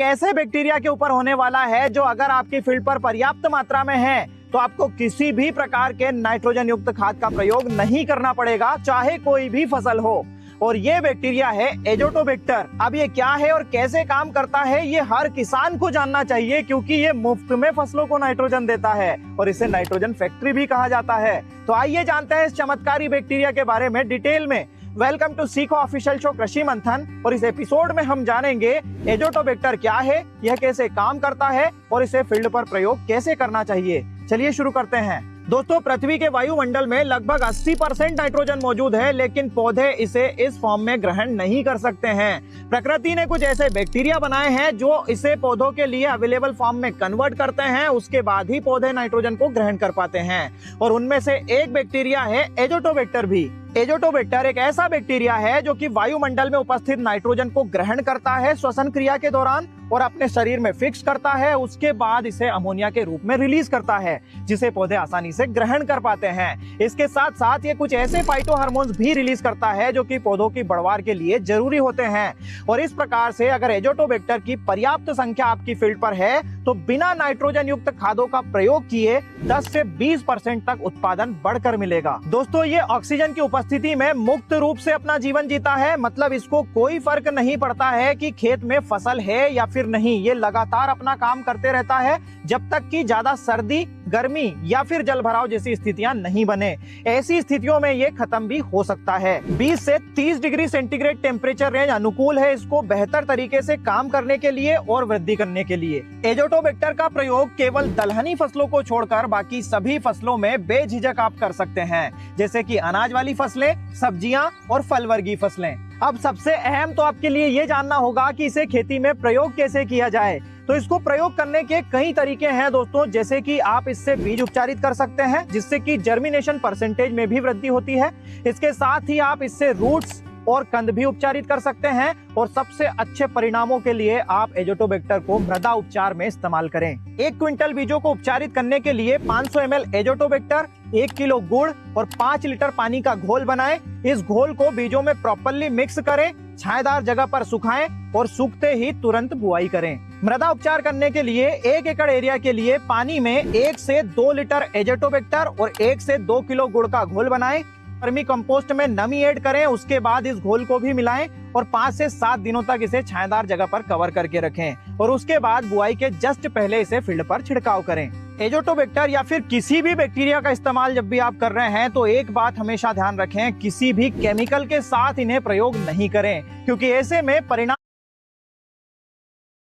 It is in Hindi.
एक ऐसे बैक्टीरिया के ऊपर होने वाला है जो अगर आपकी फील्ड पर पर्याप्त मात्रा में है तो आपको किसी भी प्रकार के नाइट्रोजन युक्त खाद का प्रयोग नहीं करना पड़ेगा, चाहे कोई भी फसल हो। और ये बैक्टीरिया है एजोटोबैक्टर। अब ये क्या है और कैसे काम करता है ये हर किसान को जानना चाहिए, क्योंकि ये मुफ्त में फसलों को नाइट्रोजन देता है और इसे नाइट्रोजन फैक्ट्री भी कहा जाता है। तो आइए जानते हैं इस चमत्कारी बैक्टीरिया के बारे में डिटेल में। वेलकम टू सीखो ऑफिशियल शो कृषि मंथन। और इस एपिसोड में हम जानेंगे एजोटोबैक्टर क्या है, यह कैसे काम करता है और इसे फील्ड पर प्रयोग कैसे करना चाहिए। चलिए शुरू करते हैं। दोस्तों, पृथ्वी के वायुमंडल में लगभग 80% नाइट्रोजन मौजूद है, लेकिन पौधे इसे इस फॉर्म में ग्रहण नहीं कर सकते हैं। प्रकृति ने कुछ ऐसे बैक्टीरिया बनाए हैं जो इसे पौधों के लिए अवेलेबल फॉर्म में कन्वर्ट करते हैं, उसके बाद ही पौधे नाइट्रोजन को ग्रहण कर पाते हैं। और उनमें से एक बैक्टीरिया है एजोटोबैक्टर भी। एजोटोबैक्टर एक ऐसा बैक्टीरिया है जो कि वायुमंडल में उपस्थित नाइट्रोजन को ग्रहण करता है श्वसन क्रिया के दौरान और अपने शरीर में फिक्स करता है, उसके बाद इसे अमोनिया के रूप में रिलीज करता है, जिसे पौधे आसानी से ग्रहण कर पाते हैं। इसके साथ साथ ये कुछ ऐसे फाइटो हार्मोन्स भी रिलीज करता है जो कि पौधों की बढ़वार के लिए जरूरी होते हैं। और इस प्रकार से अगर एजोटोबैक्टर की पर्याप्त संख्या आपकी फील्ड पर है तो बिना नाइट्रोजन युक्त खादों का प्रयोग किए 10 से 20% तक उत्पादन बढ़कर मिलेगा। दोस्तों, ये ऑक्सीजन की उपस्थिति में मुक्त रूप से अपना जीवन जीता है, मतलब इसको कोई फर्क नहीं पड़ता है कि खेत में फसल है या फिर नहीं। ये लगातार अपना काम करते रहता है जब तक कि ज्यादा सर्दी, गर्मी या फिर जलभराव जैसी स्थितियां नहीं बने। ऐसी स्थितियों में ये खत्म भी हो सकता है। 20 से 30 डिग्री सेंटीग्रेड टेम्परेचर रेंज अनुकूल है इसको बेहतर तरीके से काम करने के लिए और वृद्धि करने के लिए। एजोटोबैक्टर का प्रयोग केवल दलहनी फसलों को छोड़कर बाकी सभी फसलों में बेझिझक आप कर सकते हैं, जैसे कि अनाज वाली फसलें, सब्जियां और फल वर्गीय फसलें। अब सबसे अहम तो आपके लिए ये जानना होगा कि इसे खेती में प्रयोग कैसे किया जाए। तो इसको प्रयोग करने के कई तरीके हैं दोस्तों, जैसे कि आप इससे बीज उपचारित कर सकते हैं, जिससे कि जर्मिनेशन परसेंटेज में भी वृद्धि होती है। इसके साथ ही आप इससे रूट्स और कंद भी उपचारित कर सकते हैं। और सबसे अच्छे परिणामों के लिए आप एजोटोबैक्टर को मृदा उपचार में इस्तेमाल करें। 1 क्विंटल बीजों को उपचारित करने के लिए 500 ml एजोटोबैक्टर, 1 किलो गुड़ और 5 लीटर पानी का घोल बनाएं। इस घोल को बीजों में प्रॉपर्ली मिक्स करें, छायादार जगह पर सुखाएं और सूखते ही तुरंत बुआई करें। मृदा उपचार करने के लिए 1 एकड़ एरिया के लिए पानी में 1 से 2 लीटर एजोटोबैक्टर और 1 से 2 किलो गुड़ का घोल बनाएं। वर्मी कंपोस्ट में नमी ऐड करें, उसके बाद इस घोल को भी मिलाएं और 5 से 7 दिनों तक इसे छायादार जगह पर कवर करके रखें। और उसके बाद बुआई के जस्ट पहले इसे फील्ड पर छिड़काव करें। एजोटोबैक्टर या फिर किसी भी बैक्टीरिया का इस्तेमाल जब भी आप कर रहे हैं तो एक बात हमेशा ध्यान रखें, किसी भी केमिकल के साथ इन्हें प्रयोग नहीं करें, क्योंकि ऐसे में परिणाम